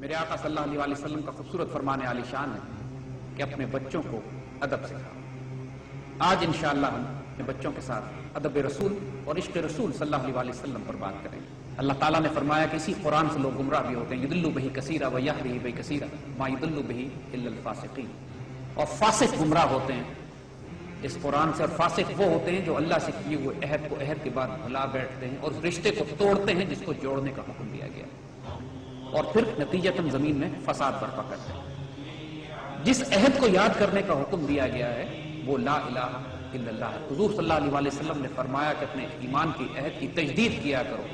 میرے آقا صلی اللہ علیہ وسلم کا خوبصورت فرمان عالی شان ہے کہ اپنے بچوں کو ادب سکھاؤ۔ آج انشاءاللہ ہم اپنے بچوں کے ساتھ ادب رسول اور عشق رسول صلی اللہ علیہ وسلم پر بات کریں گے۔ اللہ تعالیٰ نے فرمایا کہ اسی قرآن سے لوگ گمراہ بھی ہوتے ہیں، یضل بہ کثیرا و یہدی بہ کثیرا ما یضل بہ الا الفاسقین، اور فاسق گمراہ ہوتے ہیں اس قرآن سے، اور فاسق وہ ہوتے ہیں جو اللہ سے کیے ہوئے عہد کو عہد کے بعد بھلا بیٹھتے ہیں اور اس رشتے کو توڑتے ہیں جس کو جوڑنے کا حکم دیا گیا، اور پھر نتیجتاً زمین میں فساد برپا کرتے ہیں۔ جس عہد کو یاد کرنے کا حکم دیا گیا ہے وہ لا الہ الا اللہ ہے۔ حضور صلی اللہ علیہ وسلم نے فرمایا کہ اپنے ایمان کی عہد کی تجدید کیا کرو،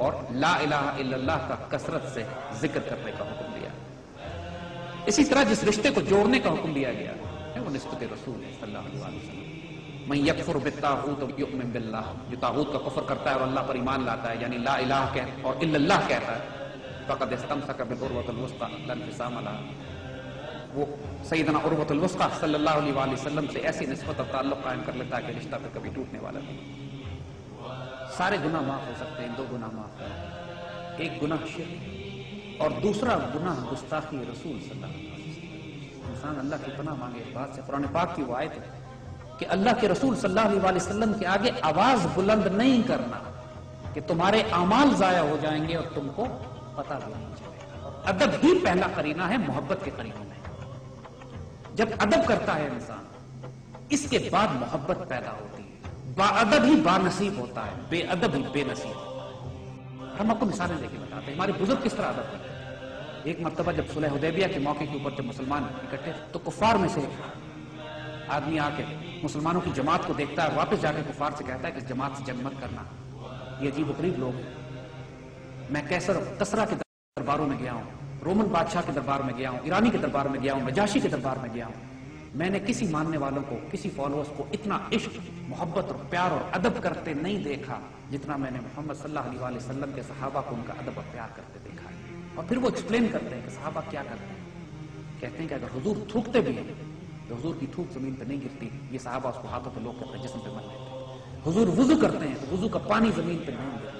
اور لا الہ الا اللہ کا کثرت سے ذکر کرنے کا حکم دیا۔ اسی طرح جس رشتے کو جوڑنے کا حکم دیا گیا ہے وہ نسبت رسول ہے صلی اللہ علیہ وسلم۔ من یکفر بالطاغوت یؤمن باللہ، جو طاغوت کا کفر کرتا ہے اور اللہ پر ایمان لاتا ہے، یعنی لا الہ اور الا اللہ کہتا ہے، فقد استمسک بالعروۃ الوثقی لا انفصام لها، وہ سیدنا عروۃ الوثقی صلی اللہ علیہ وآلہ وسلم سے ایسی نسبت اور تعلق قائم کر لیتا ہے کہ رشتہ پھر کبھی ٹوٹنے والا نہیں۔ سارے گناہ معاف ہو سکتے ہیں، دو گناہ معاف ہیں، ایک گناہ شرک اور دوسرا گناہ گستاخی رسول صلی اللہ علیہ وسلم۔ انسان اللہ کی پناہ مانگے اس بات سے۔ قرآن پاک کی وہ آیت ہے کہ اللہ کے رسول صلی اللہ علیہ وسلم کے آگے آواز بلند نہیں کرنا کہ تمہارے اعمال ضائع ہو جائیں گے اور تم کو پتہ بھی نہیں چلے گا۔ ادب ہی پہلا قرینہ ہے محبت کے قرینوں میں۔ جب ادب کرتا ہے انسان، اس کے بعد محبت پیدا ہوتی ہے۔ با ادب ہی با نصیب ہوتا ہے، بے ادب ہی بے نصیب۔ ہم آپ کو مثالیں دے کے بتاتے ہیں ہمارے بزرگ کس طرح ادب کرتے ہیں۔ ایک مرتبہ جب صلح حدیبیہ کے موقع کے اوپر جب مسلمان اکٹھے تو کفار میں سے آدمی آ کے مسلمانوں کی جماعت کو دیکھتا ہے، واپس جا کے کفار سے کہتا ہے کہ اس جماعت سے جنگ مت کرنا، یہ عجیب و غریب لوگ ہیں۔ میں کسرا کے درباروں میں گیا ہوں، رومن بادشاہ کے دربار میں گیا ہوں، ایرانی کے دربار میں گیا ہوں، نجاشی کے دربار میں گیا ہوں، میں نے کسی ماننے والوں کو، کسی فالوورز کو اتنا عشق، محبت اور پیار اور ادب کرتے نہیں دیکھا جتنا میں نے محمد صلی اللہ علیہ وآلہ وسلم کے صحابہ کو ان کا ادب اور پیار کرتے دیکھا ہے۔ اور پھر وہ ایکسپلین کرتے ہیں کہ صحابہ کیا کرتے ہیں، کہتے ہیں کہ اگر حضور تھوکتے بھی ہیں تو حضور کی تھوک زمین پہ نہیں گرتی، یہ صحابہ اس کو ہاتھوں پہ لوگ اپنے جسم پہ مل لیتے ہیں۔ حضور وضو کرتے ہیں تو وضو کا پانی زمین پہ نہیں گرتا۔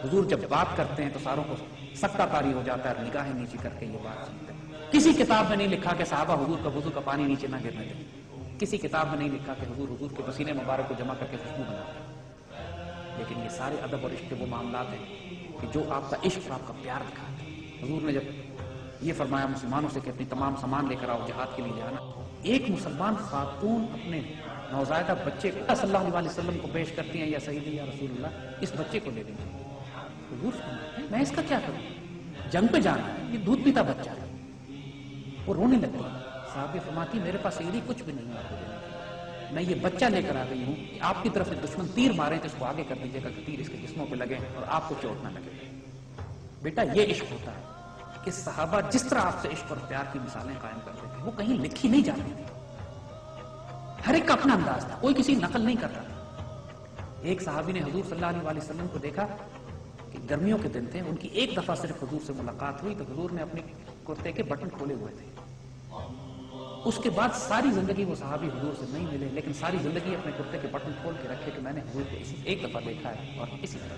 حضور جب بات کرتے ہیں تو ساروں کو سکتہ طاری ہو جاتا ہے، نگاہیں نیچی کر کے یہ بات سنتے ہیں۔ کسی کتاب میں نہیں لکھا کہ صحابہ حضور کا وضو کا پانی نیچے نہ گرنے دیں، کسی کتاب میں نہیں لکھا کہ حضور کے پسینے مبارک کو جمع کر کے خوشبو بناتے، لیکن یہ سارے ادب اور عشق کے وہ معاملات ہیں کہ جو آپ کا عشق اور آپ کا پیار دکھاتے ہیں۔ حضور نے جب یہ فرمایا مسلمانوں سے کہ اپنی تمام سامان لے کر آؤ، جہاد کے لیے جانا، ایک مسلمان خاتون اپنے نوزائیدہ بچے کو صلی اللہ علیہ وسلم کو پیش کرتی ہیں، یا سیدی یا رسول اللہ اس بچے کو لے لیں گے۔ حضور فرماتے ہیں میں اس کا کیا کروں، جنگ پہ جانا ہے، یہ دودھ پیتا بچہ ہے۔ وہ رونے لگتی ہے۔ صحابی فرماتی میرے پاس سیدی کچھ بھی نہیں ہے، میں یہ بچہ لے کر آ گئی ہوں کہ آپ کی طرف سے دشمن تیر مارے تو اس کو آگے کر دیجیے گا کہ تیر اس کے جسموں پہ لگے اور آپ کو چوٹ نہ لگے۔ بیٹا یہ عشق ہوتا ہے کہ صحابہ جس طرح آپ سے عشق اور پیار کی مثالیں قائم کرتے تھے وہ کہیں لکھی نہیں جاتی تھی، ہر ایک کا اپنا انداز تھا، کوئی کسی نقل نہیں کرتا تھا۔ ایک صحابی نے حضور صلی اللہ علیہ وسلم کو دیکھا کہ گرمیوں کے دن تھے، ان کی ایک دفعہ صرف حضور سے ملاقات ہوئی تو حضور نے اپنے کرتے کے بٹن کھولے ہوئے تھے۔ اس کے بعد ساری زندگی وہ صحابی حضور سے نہیں ملے، لیکن ساری زندگی اپنے کرتے کے بٹن کھول کے رکھے کہ میں نے حضور کو ایک دفعہ دیکھا ہے اور اسی طرح۔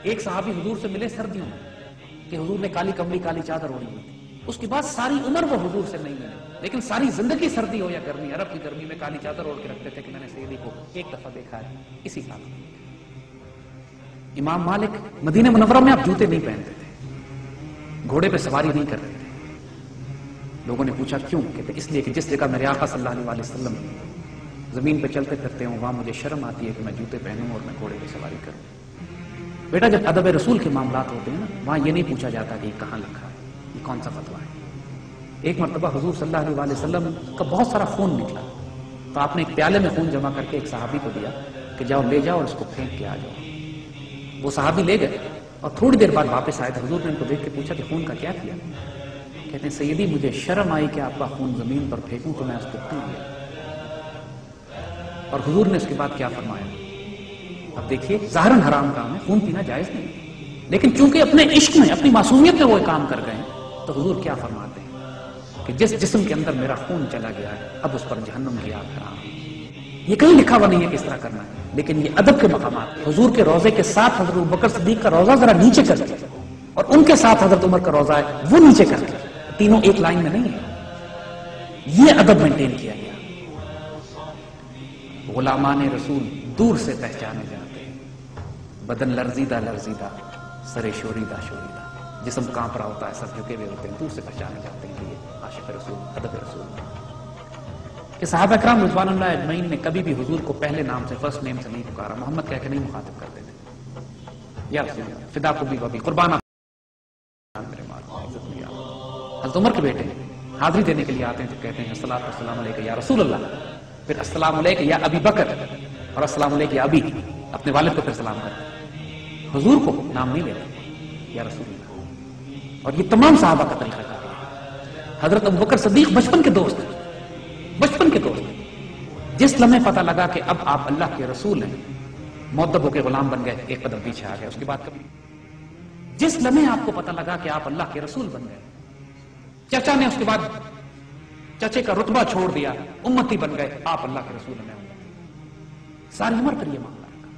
ایک صحابی حضور سے ملے سردیوں میں کہ حضور نے کالی کملی کالی چادر اوڑھی ہوئی تھی، اس کے بعد ساری عمر وہ حضور سے نہیں ملے، لیکن ساری زندگی سردی ہو یا گرمی، عرب کی گرمی میں کالی چادر اوڑھ کے رکھتے تھے کہ میں نے سیدی کو ایک دفعہ دیکھا ہے اسی حال میں۔ امام مالک مدینہ منورہ میں آپ جوتے نہیں پہنتے تھے، گھوڑے پہ سواری نہیں کرتے تھے۔ لوگوں نے پوچھا کیوں؟ کہتے اس لیے کہ جس جگہ میرے آقا صلی اللہ علیہ وسلم زمین پہ چلتے پھرتے ہوں وہاں مجھے شرم آتی ہے کہ میں جوتے پہنوں اور میں گھوڑے پہ سواری کروں۔ بیٹا جب ادب رسول کے معاملات ہوتے ہیں نا، وہاں یہ نہیں پوچھا جاتا کہ یہ کہاں لکھا ہے، یہ کون سا فتویٰ ہے۔ ایک مرتبہ حضور صلی اللہ علیہ وسلم کا بہت سارا خون نکلا تو آپ نے ایک پیالے میں خون جمع کر کے ایک صحابی کو دیا کہ جاؤ لے جاؤ اور اس کو پھینک کے آ جاؤ۔ وہ صحابی لے گئے اور تھوڑی دیر بعد واپس آئے تو حضور نے ان کو دیکھ کے پوچھا کہ خون کا کیا کیا؟ کہتے ہیں سیدی مجھے شرم آئی کہ آپ کا خون زمین پر پھینکوں تو میں اس کو پی لیا۔ اور حضور نے اس کے بعد کیا فرمایا؟ اب دیکھیے ظاہراً حرام کام ہے، خون پینا جائز نہیں، لیکن چونکہ اپنے عشق میں اپنی معصومیت میں وہ کام کر گئے تو حضور کیا فرماتے ہیں کہ جس جسم کے اندر میرا خون چلا گیا ہے اب اس پر جہنم کی آگ حرام ہے۔ یہ کہیں لکھا ہوا نہیں ہے کس طرح کرنا ہے، لیکن یہ ادب کے مقامات. حضور کے روضے کے ساتھ حضرت ابوبکر صدیق کا روضہ ذرا نیچے کر کے، اور ان کے ساتھ حضرت عمر کا روضہ ہے وہ نیچے کر کے، تینوں ایک لائن میں نہیں ہے. یہ ادب مینٹین کیا گیا. غلامان رسول دور سے پہچانے جاتے ہیں، بدن لرزیدہ لرزیدہ، سر شوریدہ شوریدہ، جسم کانپ رہا ہوتا ہے، سب جھکے ہوئے ہوتے ہیں، دور سے پہچانے جاتے ہیں کہ یہ عاشق رسول، ادب رسول. کہ صحابہ کرام رضوان اللہ اجمعین نے کبھی بھی حضور کو پہلے نام سے، فرسٹ نیم سے نہیں پکارا، محمد کہہ کے نہیں مخاطب کرتے تھے. یا رسول اللہ، فدا کو بھی وبی، قربان حضرت عمر کے بیٹے حاضری دینے کے لیے آتے ہیں تو کہتے ہیں الصلاۃ والسلام علیکہ یا رسول اللہ، پھر السلام علیکہ یا ابی بکر، اور السلام علیکہ یا ابی، اپنے والد کو پھر سلام کرتے ہیں. حضور کو نام نہیں لیتے، یا رسول اللہ. اور یہ تمام صحابہ کا طریقہ کار ہے. حضرت ابوبکر صدیق بچپن کے دوست ہیں، بچپن کے دوست. جس لمحے پتہ لگا کہ اب آپ اللہ کے رسول ہیں، مؤدب ہو کے غلام بن گئے، ایک قدم پیچھے آ گئے. اس کے بعد کبھی جس لمحے آپ کو پتہ لگا کہ آپ اللہ کے رسول بن گئے، چچا نے اس کے بعد چچے کا رتبہ چھوڑ دیا، امتی بن گئے، آپ اللہ کے رسول ہیں. ساری عمر پر یہ معاملہ رکھا.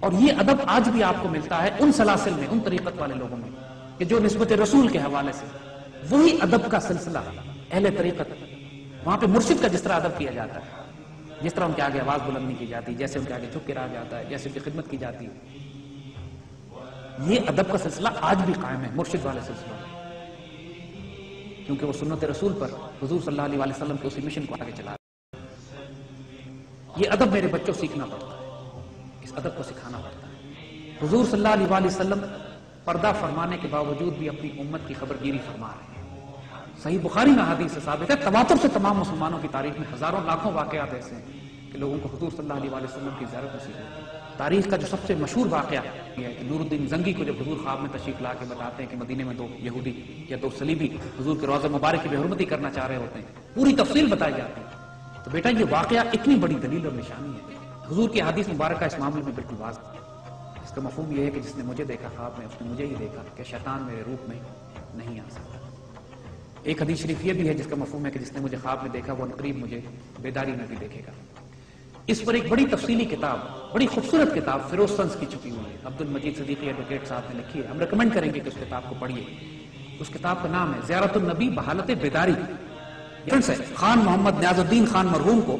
اور یہ ادب آج بھی آپ کو ملتا ہے ان سلاسل میں، ان طریقت والے لوگوں میں کہ جو نسبت رسول کے حوالے سے وہی ادب کا سلسلہ اہل طریقت، وہاں پہ مرشد کا جس طرح ادب کیا جاتا ہے، جس طرح ان کے آگے آواز بلند نہیں کی جاتی، جیسے ان کے آگے جھک کے رہا جاتا ہے، جیسے ان کی خدمت کی جاتی ہے، یہ ادب کا سلسلہ آج بھی قائم ہے مرشد والے سلسلہ میں. کیونکہ وہ سنت رسول پر حضور صلی اللہ علیہ وسلم کے اسی مشن کو آگے چلا. یہ ادب میرے بچوں سیکھنا پڑتا ہے، اس ادب کو سکھانا پڑتا ہے. حضور صلی اللہ علیہ وسلم پردہ فرمانے کے باوجود بھی اپنی امت کی خبر گیری فرما رہے ہیں. صحیح بخاری میں حدیث سے ثابت ہے، تواتر سے تمام مسلمانوں کی تاریخ میں ہزاروں لاکھوں واقعات ایسے ہیں کہ لوگوں کو حضور صلی اللہ علیہ وسلم کی زیارت نصیب ہوتی ہے. تاریخ کا جو سب سے مشہور واقعہ یہ ہے کہ نور الدین زنگی کو جب حضور خواب میں تشریف لا کے بتاتے ہیں کہ مدینے میں 2 یہودی یا 2 صلیبی حضور کے روضہ مبارک کی بے حرمتی کرنا چاہ رہے ہوتے ہیں، پوری تفصیل بتائی جاتی ہے. تو بیٹا یہ واقعہ اتنی بڑی دلیل اور نشانی ہے. حضور کی حدیث مبارکہ اس معاملے میں بالکل واضح ہے. اس کا مفہوم یہ ہے کہ جس نے مجھے دیکھا خواب میں، اس نے مجھے ہی دیکھا کہ شیطان میرے روپ میں نہیں آ سکتا. ایک حدیث شریف یہ بھی ہے جس کا مفہوم ہے کہ جس نے مجھے خواب میں دیکھا وہ قریب مجھے بیداری میں بھی دیکھے گا. اس پر ایک بڑی تفصیلی کتاب، بڑی خوبصورت کتاب فیروز سنس کی چھپی ہوئی ہے، عبد المجید صدیقی ایڈوکیٹ صاحب نے لکھی ہے. ہم ریکمینڈ کریں گے کہ اس کتاب کو پڑھیے. اس کتاب کا نام ہے زیارت النبی بحالت بیداری. خان محمد نیاز الدین خان مرحوم کو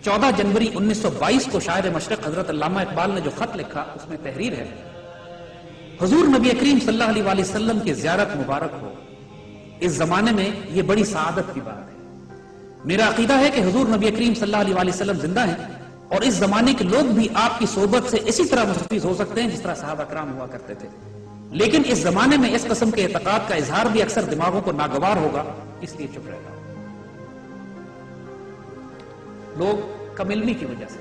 14 جنوری 1922 کو شاعر مشرق حضرت علامہ اقبال نے جو خط لکھا اس میں تحریر ہے: حضور نبی کریم صلی اللہ علیہ وآلہ وسلم کی زیارت مبارک ہو. اس زمانے میں یہ بڑی سعادت کی بات ہے. میرا عقیدہ ہے کہ حضور نبی کریم صلی اللہ علیہ وآلہ وسلم زندہ ہیں اور اس زمانے کے لوگ بھی آپ کی صحبت سے اسی طرح مستفیض ہو سکتے ہیں جس طرح صحابہ کرام ہوا کرتے تھے. لیکن اس زمانے میں اس قسم کے اعتقاد کا اظہار بھی اکثر دماغوں کو ناگوار ہوگا، اس لیے چپ رہتا ہوں. لوگ کم علمی کی وجہ سے،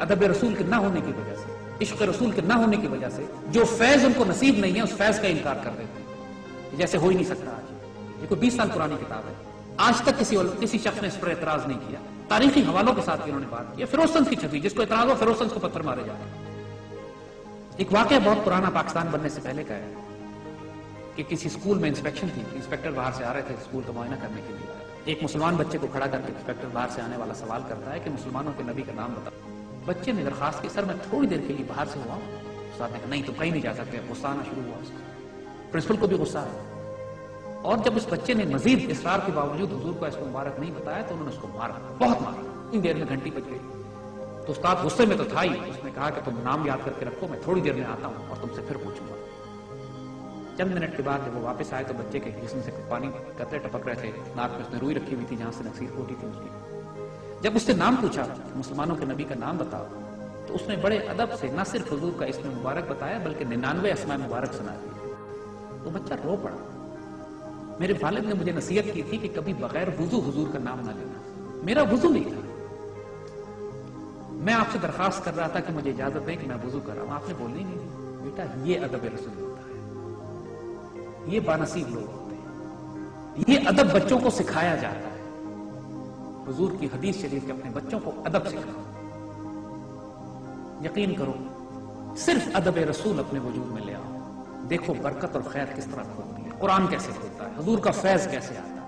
ادب رسول کے نہ ہونے کی وجہ سے، عشق رسول کے نہ ہونے کی وجہ سے جو فیض ان کو نصیب نہیں ہے اس فیض کا انکار کر دیتے ہیں جیسے ہو ہی نہیں سکتا. آج یہ کوئی 20 سال پرانی کتاب ہے، آج تک کسی شخص نے اس پر اعتراض نہیں کیا. تاریخی حوالوں کے ساتھ انہوں نے بات کی. فیروز سنس کی چھپی، جس کو اعتراض ہو فیروز سنس کو پتھر مارے جاتے ہیں. ایک واقعہ بہت پرانا پاکستان بننے سے پہلے کا ہے کہ کسی اسکول میں انسپیکشن تھی، انسپیکٹر باہر سے آ رہے تھے اسکول کا معائنہ کرنے کے لیے. ایک مسلمان بچے کو کھڑا کر کے انسپیکٹر باہر سے آنے والا سوال کرتا ہے کہ مسلمانوں کے نبی کا نام بتاؤ. بچے نے درخواست کی سر میں تھوڑی دیر کے لیے باہر سے ہوا. استاد نے کہا نہیں تم کہیں نہیں جا سکتے. غصہ آنا شروع ہوا. پرنسپل کو بھی غصہ آیا اور جب اس بچے نے مزید اصرار کے باوجود حضور کو اس کو مبارک نہیں بتایا تو انہوں نے اس کو مارا، بہت مارا. ان دیر میں گھنٹی بج گئی. تو استاد غصے میں تو تھا ہی، اس نے کہا کہ تم نام یاد کر کے رکھو، میں تھوڑی دیر میں آتا ہوں اور تم سے پھر پوچھوں گا. چند منٹ کے بعد جب وہ واپس آئے تو بچے کے جسم سے پانی قطرے ٹپک رہے تھے. ناک میں اس نے روئی رکھی ہوئی تھی جہاں سے نکسیر پھوٹی تھی اس کی. جب اس سے نام پوچھا مسلمانوں کے نبی کا نام بتاؤ تو اس نے بڑے ادب سے نہ صرف حضور کا اسم مبارک بتایا بلکہ 99 اسماء مبارک سنا دی. تو بچہ رو پڑا. میرے والد نے مجھے نصیحت کی تھی کہ کبھی بغیر وضو حضور کا نام نہ لینا. میرا وضو نہیں تھا. میں آپ سے درخواست کر رہا تھا کہ مجھے اجازت دیں کہ میں وضو کر رہا ہوں. آپ نے بولنے نہیں دی. بیٹا یہ ادب رسول ہوتا ہے، یہ بانصیب لوگ ہوتے ہیں. یہ ادب بچوں کو سکھایا جاتا ہے. حضور کی حدیث شریف کے اپنے بچوں کو ادب سکھاؤ. یقین کرو صرف ادب رسول اپنے وجود میں لے آؤ، دیکھو برکت اور خیر کس طرح کھولتی ہے، قرآن کیسے کھولتا ہے، حضور کا فیض کیسے آتا ہے.